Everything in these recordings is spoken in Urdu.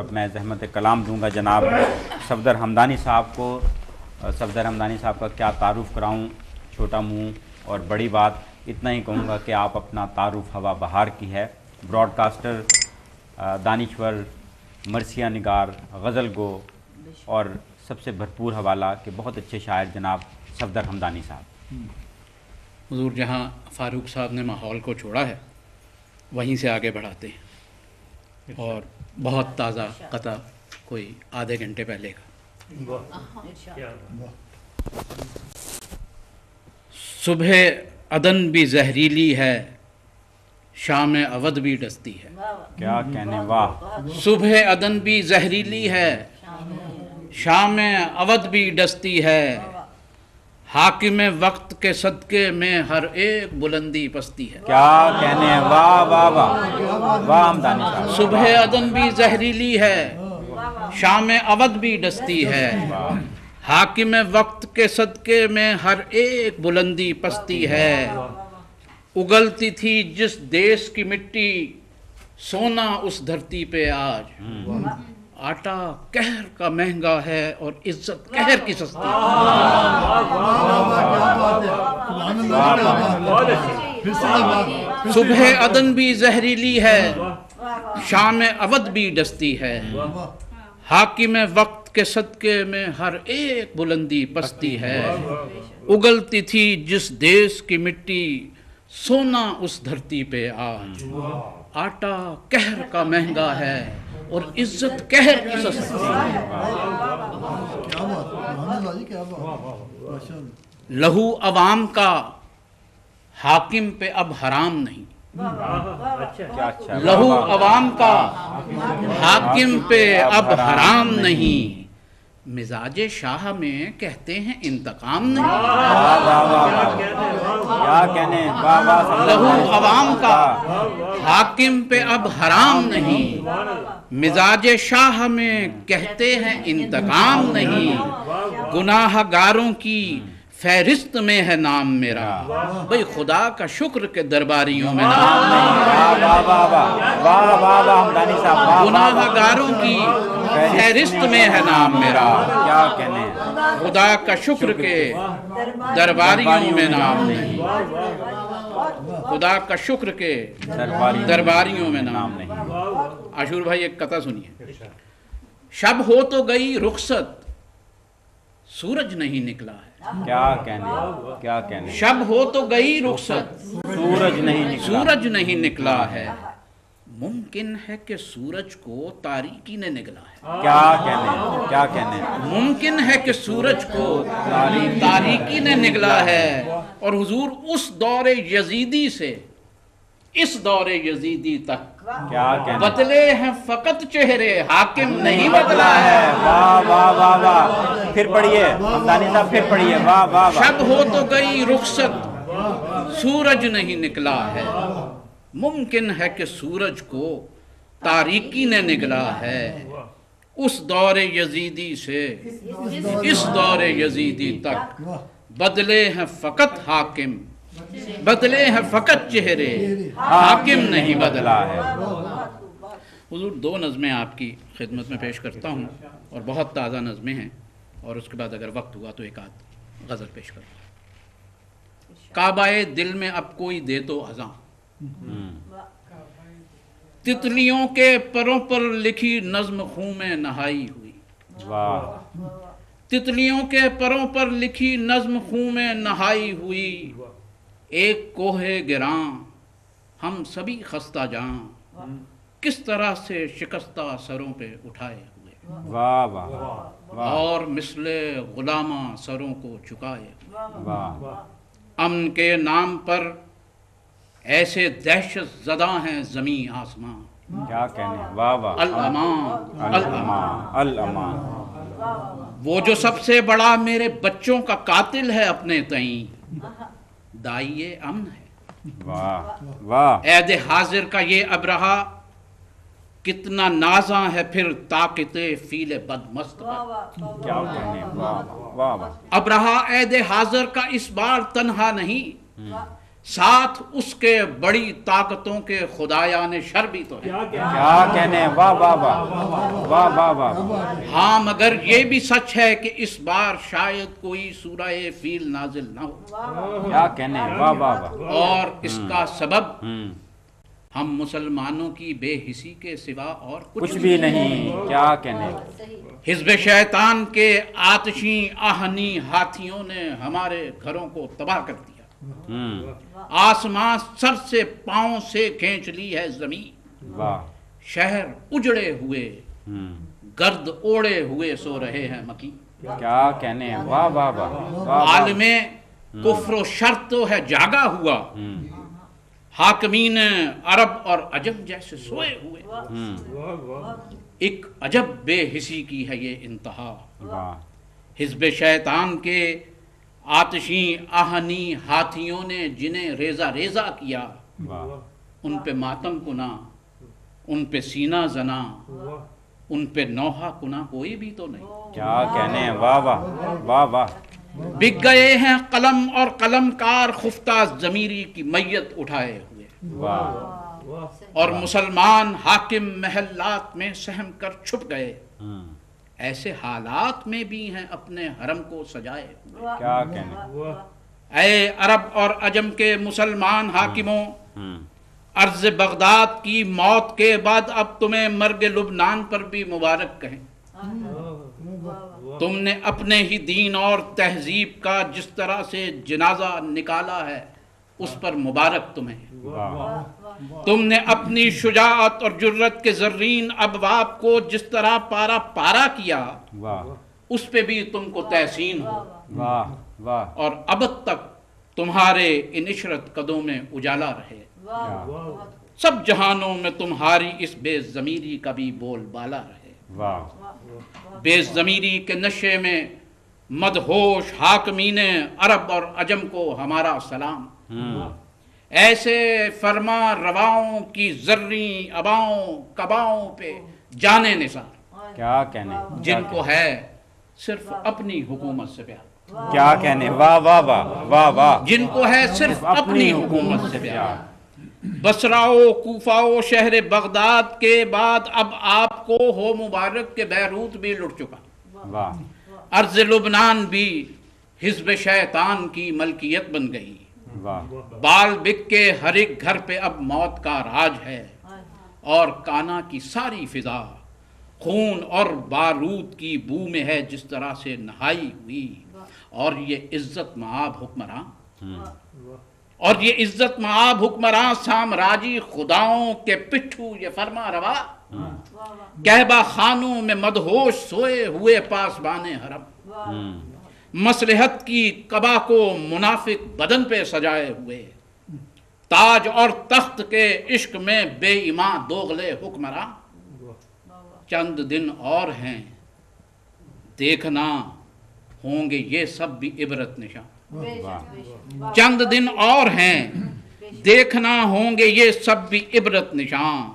اب میں زحمت کلام دوں گا جناب صفدر حمدانی صاحب کو۔ صفدر حمدانی صاحب کا کیا تعارف کراؤں، چھوٹا منہ اور بڑی بات، اتنا ہی کہوں گا کہ آپ اپنا تعارف ہوا بہار کی ہے، براڈ کاسٹر، دانشور، مرثیہ نگار، غزل گو اور سب سے بھرپور حوالہ کہ بہت اچھے شاعر جناب صفدر حمدانی صاحب۔ حضور جہاں فاروق صاحب نے ماحول کو چھوڑا ہے وہیں سے آگے بڑھاتے ہیں، اور بہت تازہ قطع کوئی آدھے گھنٹے پہلے کا۔ صبح عدن بھی زہریلی ہے، شام اودھ بھی ڈستی ہے۔ کیا کہنے، واہ! صبح عدن بھی زہریلی ہے، شام اودھ بھی ڈستی ہے، حاکم وقت کے صدقے میں ہر ایک بلندی پستی ہے۔ کیا کہنے، واہ واہ واہ واہ حمدانی صاحب! صبح عدن بھی زہریلی ہے، شام اودھ بھی ڈستی ہے، حاکم وقت کے صدقے میں ہر ایک بلندی پستی ہے۔ اگلتی تھی جس دیس کی مٹی، سونا اس دھرتی پہ آج، آٹا قہر کا مہنگا ہے اور عزت قہر کی سستی ہے۔ صبح عدن بھی زہریلی ہے، شام اودھ بھی ڈستی ہے، حاکم وقت کے صدقے میں ہر ایک بلندی پستی ہے۔ اگلتی تھی جس دیس کی مٹی، سونا اس دھرتی پہ آج، آٹا قہر کا مہنگا ہے اور عزت قہر کی سستی ہے۔ لہو عوام کا حاکم پہ اب حرام نہیں، لہو عوام کا حاکم پہ اب حرام نہیں، مزاج شاہ میں کہتے ہیں انتقام نہیں۔ کیا کہنے، واہ واہ! لہو عوام کا حاکم پہ اب حرام نہیں، مزاج شاہ میں کہتے ہیں انتقام نہیں، گناہ گاروں کی فہرست میں ہے نام میرا، بھئی خدا کا شکر کے درباریوں میں نام نہیں۔ گناہ گاروں کی فہرست میں ہے نام میرا، کیا کہنے، خدا کا شکر کے درباریوں میں نام نہیں، خدا کا شکر کے درباریوں میں نام نہیں۔ عاشور بھائی ایک قطع سنیے۔ شب ہو تو گئی رخصت، سورج نہیں نکلا ہے۔ کیا کہنے، کیا کہنے، شب ہو تو گئی رخصت، سورج نہیں نکلا، سورج نہیں نکلا ہے، ممکن ہے کہ سورج کو تاریکی نے نگلا ہے۔ کیا کہنے، کیا کہنے، ممکن ہے کہ سورج کو تاریکی نے نگلا ہے، اور حضور اس دور یزیدی سے اس دور یزیدی تک کیا کہنے، بدلے ہیں فقط چہرے، حاکم نہیں بدلا ہے۔ واہ واہ واہ واہ! پھر پڑھیے حمدانی صاحب، پھر پڑھیے، واہ واہ واہ! شب ہو تو گئی رخصت، سورج نہیں نکلا ہے، ممکن ہے کہ سورج کو تاریکی نے نگلا ہے، اس دور یزیدی سے اس دور یزیدی تک بدلے ہیں فقط حاکم، بدلے ہیں فقط چہرے، حاکم نہیں بدلا ہے۔ حضور دو نظمیں آپ کی خدمت میں پیش کرتا ہوں، اور بہت تازہ نظمیں ہیں، اور اس کے بعد اگر وقت ہوا تو ایک آدھ غزل پیش کروں۔ کعبہ دل میں اب کوئی دے تو اذاں، تتلیوں کے پروں پر لکھی نظم خوں میں نہائی ہوئی، واہ! تتلیوں کے پروں پر لکھی نظم خوں میں نہائی ہوئی، ایک کوہ گراں ہم سبھی خستہ جاں، کس طرح سے شکستہ سروں پہ اٹھائے ہوئے، واہ واہ اور مثل غلاماں سروں کو جھکائے ہوئے، واہ! امن کے نام پر ایسے دہشت زدہ ہیں زمین آسمان، کیا کہنے، واہ واہ! الامان الامان، الامان! وہ جو سب سے بڑا میرے بچوں کا قاتل ہے اپنے تئیں، دائی امن ہے۔ واہ واہ! عہد حاضر کا یہ ابرہا کتنا نازاں ہے پھر طاقت فیل بدمست پر، کیا کہنے، واہ واہ واہ! ابرہا عہد حاضر کا اس بار تنہا نہیں، ساتھ اس کے بڑی طاقتوں کے خدایان شر بھی تو ہے۔ کیا کہنے ہیں، واہ واہ واہ واہ واہ واہ، ہاں مگر یہ بھی سچ ہے کہ اس بار شاید کوئی سورہ فیل نازل نہ ہو، کیا کہنے ہیں، واہ واہ واہ، اور اس کا سبب ہم، ہم مسلمانوں کی بے حسی کے سوا اور کچھ بھی نہیں، کیا کہنے ہیں، حزب شیطان کے آتشیں آہنی ہاتھیوں نے ہمارے گھروں کو تباہ کر دیا، ہم، آسمان سر سے پاؤں سے کھینچ لی ہے زمین، واہ، شہر اجڑے ہوئے ہم، گرد اوڑے ہوئے سو رہے ہیں مکین، کیا کہنے ہیں، واہ واہ واہ واہ، عالم کفر و شر تو ہے جاگا ہوا، ہم، حاکمین عرب اور عجم جیسے سوئے ہوئے، ہم، ایک عجب بے حسی کی ہے یہ انتہا، واہ، حزب شیطان کے آتشیں آہنی ہاتھیوں نے جنہیں ریزہ ریزہ کیا، واہ، ان پہ ماتم کنا، ان پہ سینہ زنا، ان پہ نوحہ کنا کوئی بھی تو نہیں، کیا کہنے ہیں، واہ واہ واہ واہ، بک گئے ہیں قلم اور قلم کار خفتہ ضمیری کی میت اٹھائے ہوئے، واہ، اور مسلمان حاکم محلات میں سہم کر چھپ گئے، ہم، ایسے حالات میں بھی ہیں اپنے حرم کو سجائے ہوئے، کیا کہنے ہیں، اے عرب اور عجم کے مسلمان حاکموں، ہم، عرض بغداد کی موت کے بعد اب تمہیں مرگ لبنان پر بھی مبارک کہیں، تم نے اپنے ہی دین اور تہذیب کا جس طرح سے جنازہ نکالا ہے اس پر مبارک تمہیں، واہ، تم نے اپنی شجاعت اور جرت کے زرین ابواب کو جس طرح پارا پارا کیا واہ، اس پہ بھی تم کو تحسین ہو، واہ واہ، اور ابد تک تمہارے ان عشرت قدوں میں اجالا رہے، کیا، سب جہانوں میں تمہاری اس بے ضمیری کا بھی بول بالا رہے، واہ، بے ضمیری کے نشے میں مدہوش حاکمین عرب اور عجم کو ہمارا سلام، ہم، ایسے فرما رواؤں کی زریں اباؤں کباؤں پہ جانے نثار، کیا کہنے ہیں، جن کو ہے صرف اپنی حکومت سے پیار، کیا کہنے ہیں، واہ واہ واہ واہ واہ، جن کو ہے صرف اپنی حکومت سے پیار، بصراؤ کوفاؤ شہر بغداد کے بعد اب آپ کو ہو مبارک کے بیروت بھی لٹ چکا، واہ، ارض لبنان بھی حزب شیطان کی ملکیت بن گئی، واہ، بال بک کے ہر ایک گھر پہ اب موت کا راج ہے، اور کانا کی ساری فضا خون اور بارود کی بو میں ہے جس طرح سے نہائی ہوئی، اور یہ عزت مآب حکمراں، اور یہ عزت مآب حکمراں سامراجی خداؤں کے پٹھو یہ فرما روا، کہبہ خانوں میں مدہوش سوئے ہوئے پاسبان حرم، ہم، مصلحت کی قبا کو منافق بدن پہ سجائے ہوئے، تاج اور تخت کے عشق میں بے ایمان دوغلے حکمراں، چند دن اور ہیں دیکھنا ہوں گے یہ سب بھی عبرت نشان، چند دن اور ہیں دیکھنا ہوں گے یہ سب بھی عبرت نشان،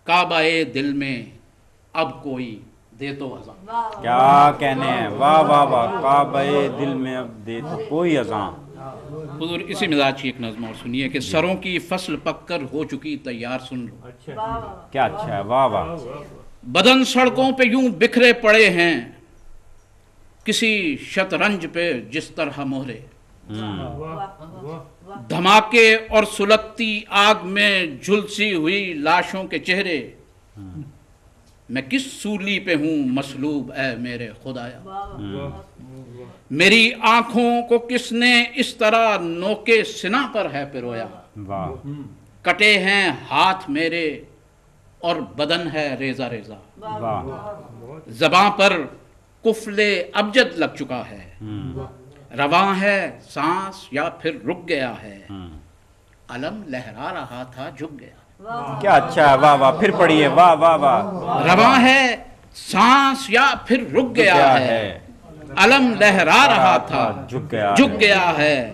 کعبہ دل میں اب کوئی دے تو اذان، کیا کہنے ہیں، واہ واہ واہ، کعبہ دل میں اب دے تو کوئی اذان، حضور اسی مزاج کی ایک نظم اور سنیے کہ سروں کی فصل پک کر ہو چکی تیار، سن لو کیا اچھا ہے، واہ واہ، بدن سڑکوں پہ یوں بکھرے پڑے ہیں کسی شطرنج پہ جس طرح مہرے، ہم، دھماکے اور سلگتی آگ میں جھلسی ہوئی لاشوں کے چہرے، میں کس سولی پہ ہوں مصلوب اے میرے خدایا، میری آنکھوں کو کس نے اس طرح نوکے سنا پر ہے پرویا، واہ، کٹے ہیں ہاتھ میرے اور بدن ہے ریزہ ریزہ، واہ، زباں پر کفل ابجد لگ چکا ہے، ہم، رواں ہے سانس یا پھر رک گیا ہے، ہم، علم لہرا رہا تھا جھک گیا، کیا اچھا ہے، واہ واہ، پھر پڑھیے، واہ واہ واہ، رواں ہے سانس یا پھر رک گیا ہے، علم لہرا رہا تھا جھک گیا ہے،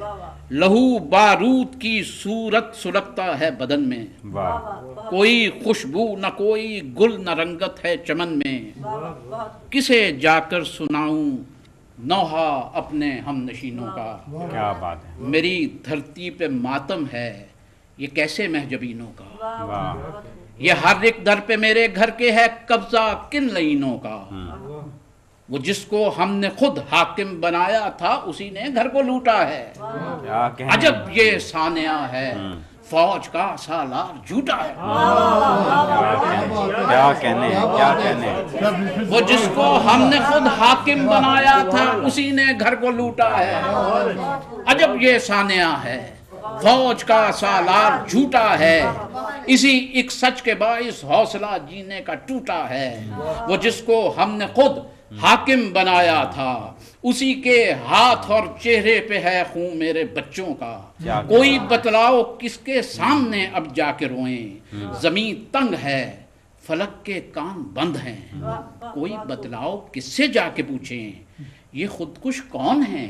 لہو بارود کی صورت سلگتا ہے بدن میں، واہ، کوئی خوشبو نہ کوئی گل نہ رنگت ہے چمن میں، کسے جا کر سناؤں نوحہ اپنے ہم نشینوں کا، کیا بات ہے، میری دھرتی پہ ماتم ہے یہ کیسے محجبینوں کا، واہ، یہ ہر ایک در پہ میرے گھر کے ہے قبضہ کن لعینوں کا، وہ جس کو ہم نے خود حاکم بنایا تھا اسی نے گھر کو لوٹا ہے، کیا کہنے، عجب یہ سانیہ ہے فوج کا سالار جھوٹا ہے، کیا کہنے، کیا کہنے، وہ جس کو ہم نے خود حاکم بنایا تھا اسی نے گھر کو لوٹا ہے، عجب یہ سانیہ ہے فوج کا سالار جھوٹا ہے، اسی ایک سچ کے باعث حوصلہ جینے کا ٹوٹا ہے، وہ جس کو ہم نے خود حاکم بنایا تھا اسی کے ہاتھ اور چہرے پہ ہے خون میرے بچوں کا، کوئی بتلاؤ کس کے سامنے اب جا کے روئیں، زمین تنگ ہے فلک کے کان بند ہیں، کوئی بتلاؤ کس سے جا کے پوچھیں یہ خودکش کون ہیں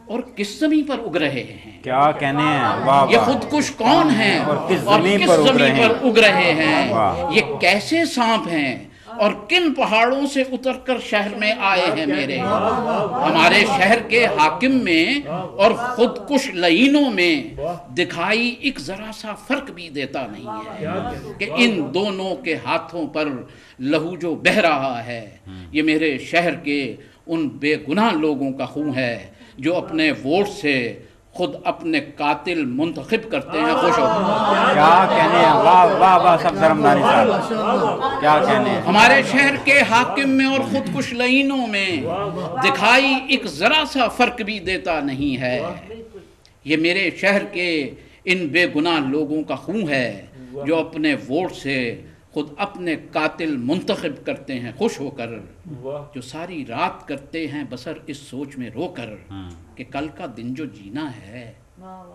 اور کس زمین پر اگ رہے ہیں، کیا کہنے ہیں، واہ یہ واہ، خودکش کون ہیں اور کس اور زمین کس پر اگ زمین رہے پر ہیں، اگ رہے ہیں، واہ، یہ کیسے سانپ ہیں اور کن پہاڑوں سے اتر کر شہر میں آئے ہیں میرے، ہمارے شہر کے حاکم میں اور خودکش لعینوں میں دکھائی ایک ذرا سا فرق بھی دیتا نہیں ہے کہ ان دونوں کے ہاتھوں پر لہو جو بہہ رہا ہے یہ میرے شہر کے ان بے گناہ لوگوں کا خون ہے جو اپنے ووٹ سے خود اپنے قاتل منتخب کرتے ہیں، خوش ہو کیا کہنے ہیں، واہ واہ واہ، صفدر حمدانی صاحب، کیا کہنے ہیں، ہمارے شہر کے حاکم میں اور خودکش لعینوں میں دکھائی ایک ذرا سا فرق بھی دیتا نہیں ہے، یہ میرے شہر کے ان بے گناہ لوگوں کا خون ہے جو اپنے ووٹ سے خود اپنے قاتل منتخب کرتے ہیں خوش ہو کر، جو ساری رات کرتے ہیں بسر اس سوچ میں رو کر کہ کل کا دن جو جینا ہے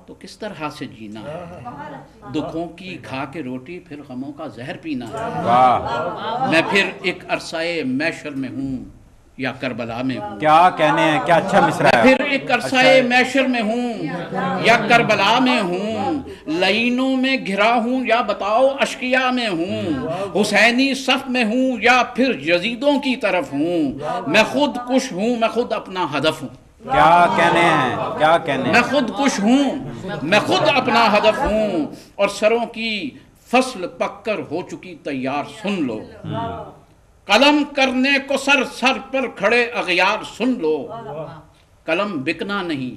تو کس طرح سے جینا ہے، دکھوں کی کھا کے روٹی پھر غموں کا زہر پینا ہے، واہ، میں پھر ایک عرصۂ محشر میں ہوں یا کربلا میں ہوں، کیا کہنے ہیں، کیا اچھا مصرع ہے، پھر ایک عرصۂ محشر میں ہوں یا کربلا میں ہوں، لعینوں میں گھرا ہوں یا بتاؤ اشقیاء میں ہوں، حسینی صف میں ہوں یا پھر یزیدوں کی طرف ہوں، میں خود کش ہوں، میں خود اپنا ہدف ہوں، کیا کہنے ہیں، کیا کہنے میں ہیں، خود کش ہوں، میں خود اپنا ہدف ہوں، اور سروں کی فصل پک کر ہو چکی تیار سن لو، قلم کرنے کو سر سر پر کھڑے اغیار سن لو، قلم بکنا نہیں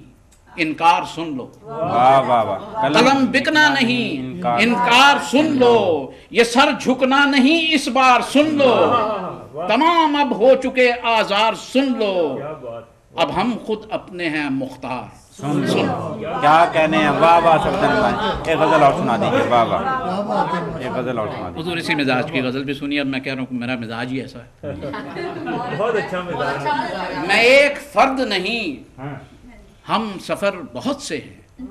انکار سن لو، واہ واہ واہ، قلم بکنا نہیں انکار سن لو، یہ سر جھکنا نہیں اس بار سن لو، تمام اب ہو چکے آزار سن لو، اب ہم خود اپنے ہیں مختار سن لو، کیا کہنے ہیں، واہ واہ، صفدر حمدانی، ایک غزل اور سنا دیجیے، واہ واہ، ایک غزل اور سنا دیجیے، حضور اسی مزاج کی غزل بھی سنی، اب میں کہہ رہا ہوں کہ میرا مزاج ہی ایسا ہے، بہت اچھا مزاج ہے، میں ایک فرد نہیں ہم سفر بہت سے ہیں،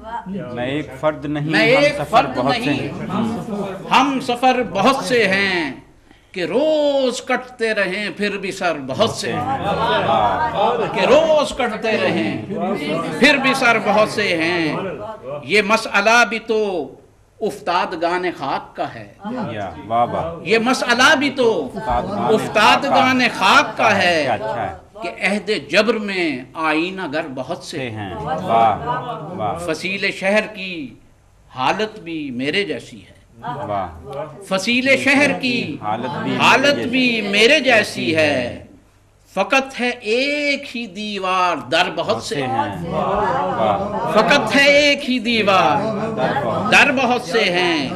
میں ایک فرد نہیں، میں ہم ایک سفر فرد بہت سے نہیں ہیں، ہم سفر بہت سے ہیں کہ روز کٹتے رہیں پھر بھی سر بہت سے ہیں، کہ روز کٹتے رہیں پھر بھی سر بہت سے ہیں، یہ مسئلہ بھی تو افتادگان خاک کا ہے، یا واہ واہ، یہ مسئلہ بھی تو افتادگان خاک کا ہے کیا اچھا ہے، کہ عہد جبر میں آئینہ گر بہت سے سے ہیں، ہیں، واہ واہ فصیل شہر کی حالت بھی میرے جیسی ہے، واہ، فصیل شہر کی حالت بھی میرے جیسی ہے، فقط ہے ایک ہی دیوار در بہت سے ہیں، فقط ہے ایک ہی دیوار در بہت سے ہیں،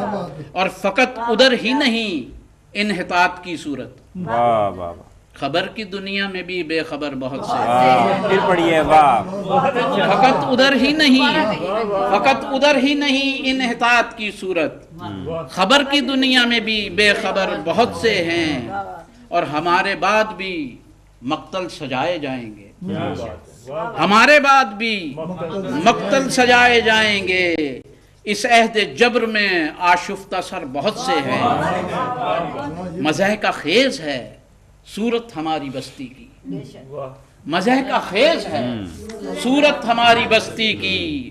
اور فقط ادھر ہی نہیں انحطاط کی صورت، واہ واہ، خبر کی دنیا میں بھی بے خبر بہت سے ہیں، پھر پڑھیے، واہ، فقط ادھر ہی نہیں، فقط ادھر ہی نہیں انحطاط کی صورت، خبر کی دنیا میں بھی بے خبر بہت سے ہیں، اور ہمارے بعد بھی مقتل سجائے جائیں گے، ہمارے بعد بھی مقتل سجائے جائیں گے، اس عہد جبر میں آشفتہ سر بہت سے ہیں، مزہ کا خیز ہے صورت ہماری بستی کی، مزہ کا خیز ہے صورت ہماری بستی کی،